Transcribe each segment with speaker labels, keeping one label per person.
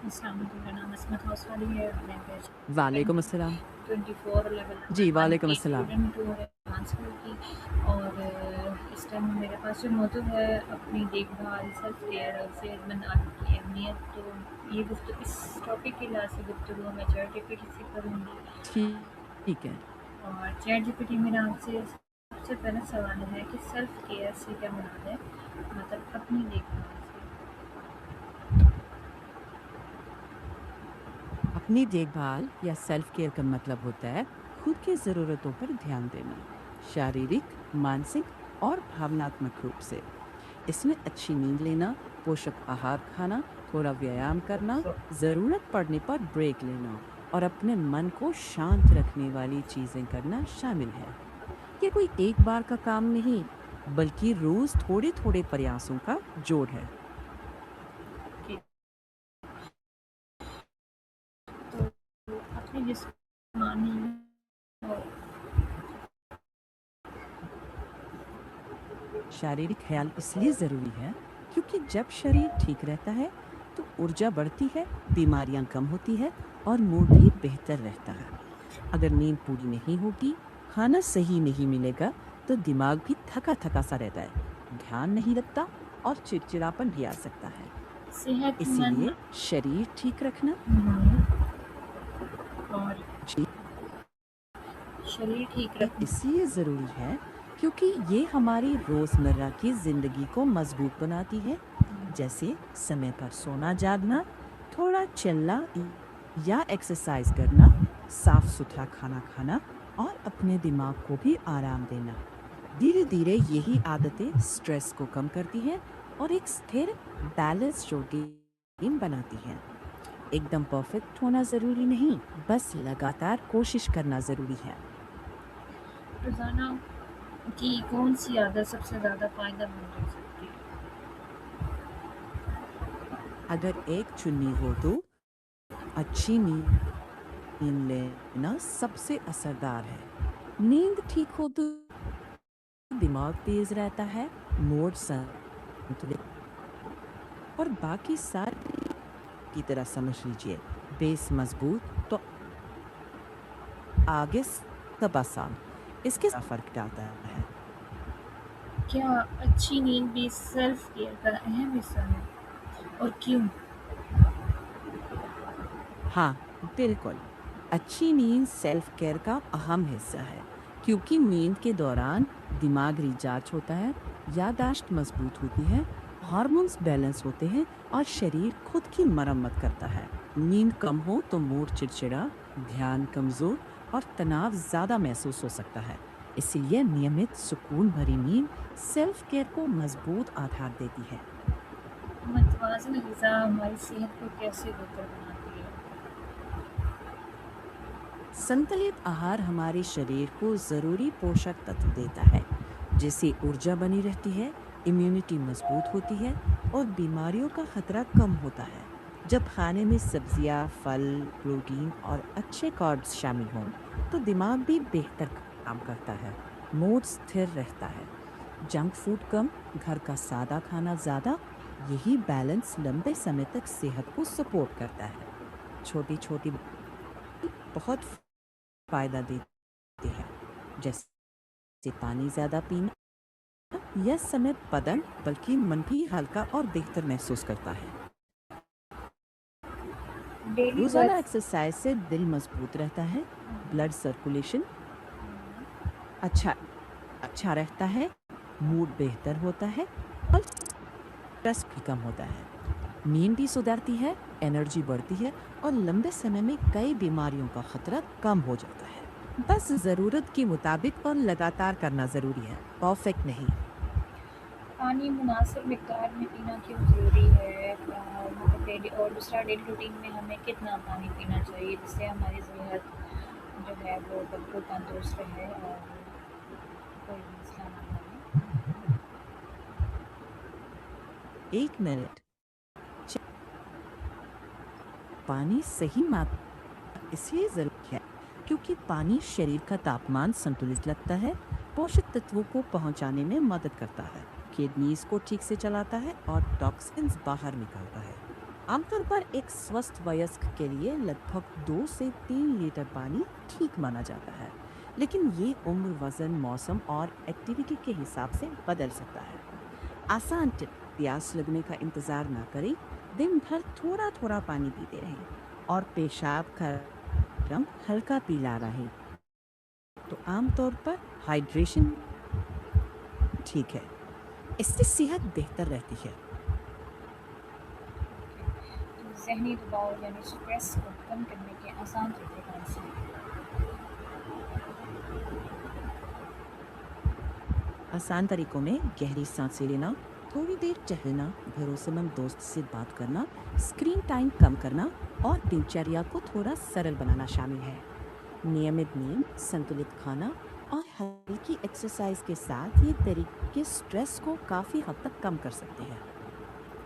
Speaker 1: अस्सलाम वालेकुम, मेरा नाम असमत हाउस वाली है। मैं बैच
Speaker 2: वालेकुम अस्सलाम।
Speaker 1: 24 लेवल
Speaker 2: जी,
Speaker 1: नंबर 1
Speaker 2: वालेकुम
Speaker 1: की
Speaker 2: अस्सलाम।
Speaker 1: स्टूडेंट हूँ डांस स्कूल की। और इस टाइम मेरे पास जो मौजूद है अपनी देखभाल, सेल्फ केयर और सेहतमंद आदत की अहमियत, तो ये इस टॉपिक के लिहाज से गुफ्तगू मैं चैट जीपीटी से करूँगी।
Speaker 2: ठीक है।
Speaker 1: और चैट जीपीटी मेरा आपसे सबसे पहला सवाल है कि सेल्फ केयर से क्या मुराद है? मतलब अपनी देखभाल से।
Speaker 2: अपनी देखभाल या सेल्फ केयर का मतलब होता है खुद की ज़रूरतों पर ध्यान देना, शारीरिक, मानसिक और भावनात्मक रूप से। इसमें अच्छी नींद लेना, पोषक आहार खाना, थोड़ा व्यायाम करना, ज़रूरत पड़ने पर ब्रेक लेना और अपने मन को शांत रखने वाली चीज़ें करना शामिल है। ये कोई एक बार का काम नहीं, बल्कि रोज़ थोड़े-थोड़े प्रयासों का जोड़ है।
Speaker 1: कि तो अपनी जिस्मानी और
Speaker 2: शारीरिक ख्याल इसलिए ज़रूरी है क्योंकि जब शरीर ठीक रहता है तो ऊर्जा बढ़ती है, बीमारियां कम होती है और मूड भी बेहतर रहता है। अगर नींद पूरी नहीं होगी, खाना सही नहीं मिलेगा, तो दिमाग भी थका-थका सा रहता है, ध्यान नहीं लगता और चिड़चिड़ापन भी आ सकता है।
Speaker 1: सेहतमंद
Speaker 2: इसीलिए शरीर ठीक रखना
Speaker 1: और
Speaker 2: जी
Speaker 1: शरीर ठीक रखना।
Speaker 2: इसलिए ज़रूरी है क्योंकि ये हमारी रोज़मर्रा की ज़िंदगी को मजबूत बनाती है, जैसे समय पर सोना जागना, थोड़ा चलना या एक्सरसाइज करना, साफ सुथरा खाना खाना और अपने दिमाग को भी आराम देना। धीरे धीरे यही आदतें स्ट्रेस को कम करती हैं और एक स्थिर बैलेंस रूटीन बनाती हैं। एकदम परफेक्ट होना ज़रूरी नहीं, बस लगातार कोशिश करना ज़रूरी है।
Speaker 1: रोज़ाना की कौन सी आदत सबसे ज़्यादा फ़ायदेमंद हो सकती है?
Speaker 2: अगर एक चुन्नी हो तो अच्छी नींद लेना सबसे असरदार है। नींद ठीक हो तो दिमाग तेज रहता है, मूड संतुलित और बाकी सारी की तरह समझ लीजिए। बेस मजबूत तो आगे सब आसान। इसके साथ फर्क डालता है।
Speaker 1: क्या अच्छी नींद भी सेल्फ केयर का अहम हिस्सा है, और क्यों?
Speaker 2: हाँ, बिल्कुल। अच्छी नींद सेल्फ केयर का अहम हिस्सा है, क्योंकि नींद के दौरान दिमाग रिचार्ज होता है, याददाश्त मजबूत होती है, हार्मोन्स बैलेंस होते हैं और शरीर खुद की मरम्मत करता है। नींद कम हो तो मूड चिड़चिड़ा, ध्यान कमजोर और तनाव ज्यादा महसूस हो सकता है। इसलिए नियमित सुकून भरी नींद सेल्फ केयर को मजबूत आधार देती है।
Speaker 1: मतवाज़न ग़िज़ा हमारी सेहत को कैसे बेहतर बनाती है?
Speaker 2: संतुलित आहार हमारे शरीर को जरूरी पोषक तत्व देता है, जिससे ऊर्जा बनी रहती है, इम्यूनिटी मजबूत होती है और बीमारियों का खतरा कम होता है। जब खाने में सब्जियां, फल, प्रोटीन और अच्छे कार्ब्स शामिल हों, तो दिमाग भी बेहतर काम करता है, मूड स्थिर रहता है। जंक फूड कम, घर का सादा खाना ज्यादा, यही बैलेंस लंबे समय तक सेहत को सपोर्ट करता है। छोटी छोटी बहुत फायदा देते हैं, जैसे पानी ज्यादा पीना यह समय बदन बल्कि मन भी हल्का और बेहतर महसूस करता है।
Speaker 1: डेली
Speaker 2: रोजाना
Speaker 1: वर्क
Speaker 2: एक्सरसाइज से दिल मजबूत रहता है, ब्लड सर्कुलेशन अच्छा अच्छा रहता है, मूड बेहतर होता है और स्ट्रेस भी कम होता है। नींद भी सुधरती है, एनर्जी बढ़ती है और लंबे समय में कई बीमारियों का खतरा कम हो जाता है। बस जरूरत के मुताबिक और लगातार करना जरूरी है, परफेक्ट नहीं।
Speaker 1: पानी मुनासिब मिकदार में पीना क्यों ज़रूरी है? मतलब डेली, और दूसरा डेली रूटीन में हमें कितना पानी पीना चाहिए जिससे हमारी सेहत जो है वो बिल्कुल तंदुरुस्त रहे और कोई मसला ना बने?
Speaker 2: 1 मिनट। पानी सही मात्रा इसलिए जरूरी है क्योंकि पानी शरीर का तापमान संतुलित रखता है, पोषक तत्वों को पहुंचाने में मदद करता है, किडनीज को ठीक से चलाता है और टॉक्सिन्स बाहर निकालता है। आमतौर पर एक स्वस्थ वयस्क के लिए लगभग 2 से 3 लीटर पानी ठीक माना जाता है, लेकिन ये उम्र, वजन, मौसम और एक्टिविटी के हिसाब से बदल सकता है। आसान टिप: प्यास लगने का इंतजार ना करें, दिन भर थोड़ा थोड़ा पानी पीते रहें और पेशाब का रंग हल्का पीला रहे तो आमतौर पर हाइड्रेशन ठीक है। इससे सेहत बेहतर रहती है।
Speaker 1: तो ज़हनी दबाव यानी स्ट्रेस को कम करने के आसान तरीके कौन से हैं?
Speaker 2: आसान तरीकों में गहरी सांसें लेना, थोड़ी देर टहलना, भरोसेमंद दोस्त से बात करना, स्क्रीन टाइम कम करना और दिनचर्या को थोड़ा सरल बनाना शामिल है। नियमित नींद, संतुलित खाना और हल्की एक्सरसाइज के साथ ये तरीके स्ट्रेस को काफी हद तक कम कर सकते हैं।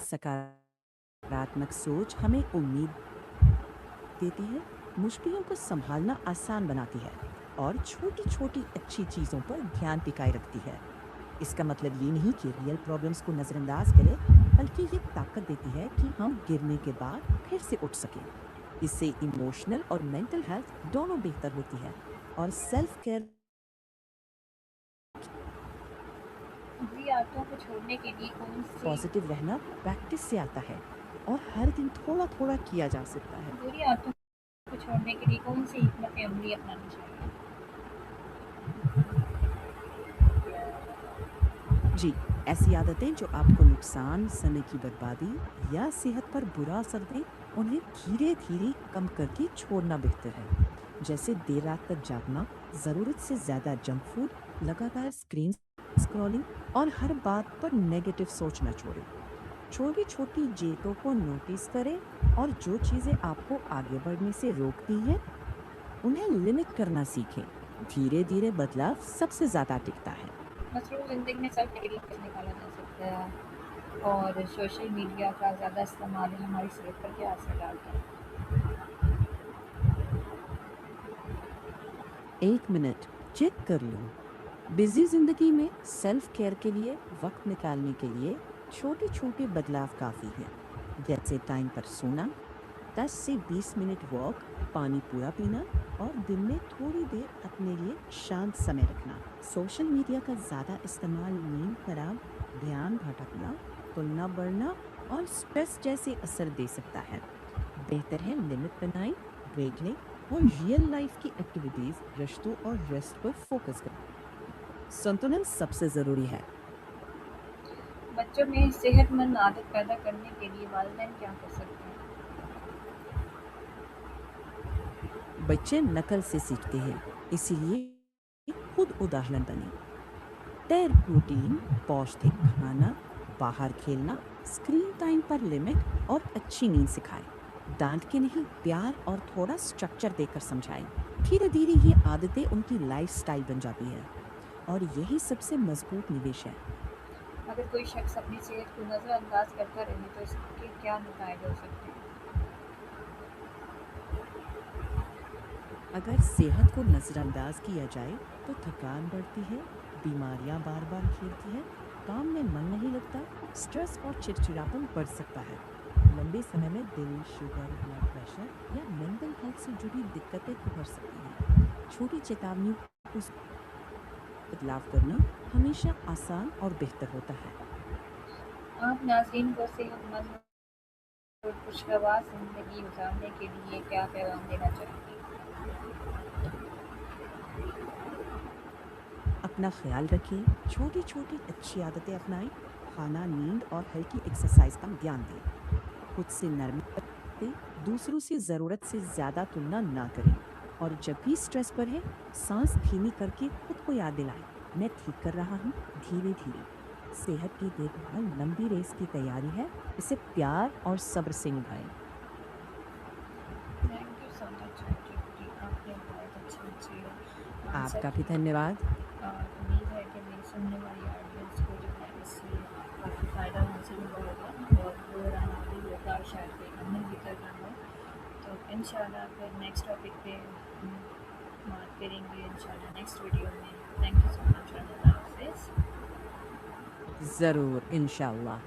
Speaker 2: सकारात्मक सोच हमें उम्मीद देती है, मुश्किलों को संभालना आसान बनाती है और छोटी छोटी अच्छी चीजों पर ध्यान टिकाए रखती है। इसका मतलब ये नहीं कि रियल प्रॉब्लम्स को नजरअंदाज करें, बल्कि ये ताकत देती है कि हम गिरने के बाद फिर से उठ सकें। इससे इमोशनल और मेंटल हेल्थ दोनों बेहतर होती है और सेल्फ केयर।
Speaker 1: बुरी आदतों को छोड़ने के लिए कौन सी
Speaker 2: पॉजिटिव रहना प्रैक्टिस से आता है और हर दिन थोड़ा थोड़ा किया जा सकता है।
Speaker 1: बुरी आदतों को छोड़ने के लिए कौन सी हिकमत अमली अपनानी चाहिए?
Speaker 2: जी, ऐसी आदतें जो आपको नुकसान, समय की बर्बादी या सेहत पर बुरा असर दें, उन्हें धीरे-धीरे कम करके छोड़ना बेहतर है। जैसे देर रात तक जागना, ज़रूरत से ज़्यादा जंक फूड, लगातार स्क्रीन स्क्रॉलिंग और हर बात पर नेगेटिव सोच न छोड़ें। छोटी-छोटी जीतों को नोटिस करें और जो चीज़ें आपको आगे बढ़ने से रोकती हैं, उन्हें लिमिट करना सीखें। धीरे-धीरे बदलाव सबसे ज़्यादा टिकता है।
Speaker 1: मसरूफ़ ज़िंदगी में सेल्फ डेली कैसे निकाला जा सकता है और सोशल मीडिया का ज़्यादा इस्तेमाल हमारी सेहत पर क्या असर डालता है?
Speaker 2: 1 मिनट चेक कर लूं। बिजी जिंदगी में सेल्फ केयर के लिए वक्त निकालने के लिए छोटे छोटे बदलाव काफी हैं। जैसे टाइम पर सोना, 10 से 20 मिनट वॉक, पानी पूरा पीना और दिन में थोड़ी देर अपने लिए शांत समय रखना। सोशल मीडिया का ज्यादा इस्तेमाल नींद खराब, ध्यान भटकना, तुलना बढ़ना और स्ट्रेस जैसे असर दे सकता है। बेहतर है लिमिट बनाएं, ब्रेक लें और रियल लाइफ की एक्टिविटीज, रिश्तों और रेस्ट पर फोकस करें। संतुलन सबसे जरूरी है।
Speaker 1: बच्चों में सेहतमंद आदत पैदा करने के लिए वालिदैन क्या कर सकते हैं?
Speaker 2: बच्चे नकल से सीखते हैं, इसीलिए खुद उदाहरण बने। तय रूटीन, पौष्टिक खाना, बाहर खेलना, स्क्रीन टाइम पर लिमिट और अच्छी नींद सिखाएं। डांट के नहीं, प्यार और थोड़ा स्ट्रक्चर देकर समझाएं। धीरे धीरे ये आदतें उनकी लाइफस्टाइल बन जाती है और यही सबसे मजबूत निवेश है।
Speaker 1: अगर कोई शख्स अपनी सेहत को नज़रअंदाज करता रहे तो इसके क्या नतीजे हो सकते हैं?
Speaker 2: अगर सेहत को नजरअंदाज किया जाए तो थकान बढ़ती है, बीमारियां बार बार घेरती है, काम में मन नहीं लगता, स्ट्रेस और चिड़चिड़ापन बढ़ सकता है। लंबे समय में दिल, शुगर, ब्लड प्रेशर या मेंटल हेल्थ से जुड़ी दिक्कतें उभर सकती हैं। छोटी चेतावनियों को बदलाव करना हमेशा आसान और बेहतर होता है।
Speaker 1: आप नाज़रीन को सेहतमंद और खुशगवार ज़िंदगी गुजारने के लिए क्या पैगाम देना चाहेंगे?
Speaker 2: अपना ख्याल रखें, छोटी छोटी अच्छी आदतें अपनाएं, खाना, नींद और हल्की एक्सरसाइज पर ध्यान दें। खुद से नरमी बरतें, दूसरों से ज़रूरत से ज़्यादा तुलना ना करें और जब भी स्ट्रेस बढ़े, सांस धीमी करके खुद को याद दिलाएं, मैं ठीक कर रहा हूँ। धीरे धीरे सेहत की देखभाल लंबी रेस की तैयारी है, इसे प्यार और सब्र से निभाएं।
Speaker 1: थैंक यू सो मच जी, आपने बहुत अच्छे आंसर
Speaker 2: आपका भी
Speaker 1: किए
Speaker 2: धन्यवाद।
Speaker 1: और उम्मीद है कि मेरी सुनने वाली ऑडियंस को जो है इससे काफ़ी फ़ायदा हासिल हुआ होगा और वो रहा भी होगा और शायद कोई अमल भी कर रहा हो। तो इंशाल्लाह फिर नेक्स्ट टॉपिक पे हम बात करेंगे इंशाल्लाह नेक्स्ट वीडियो में। Thank you so much.
Speaker 2: ज़रूर, इंशाअल्लाह।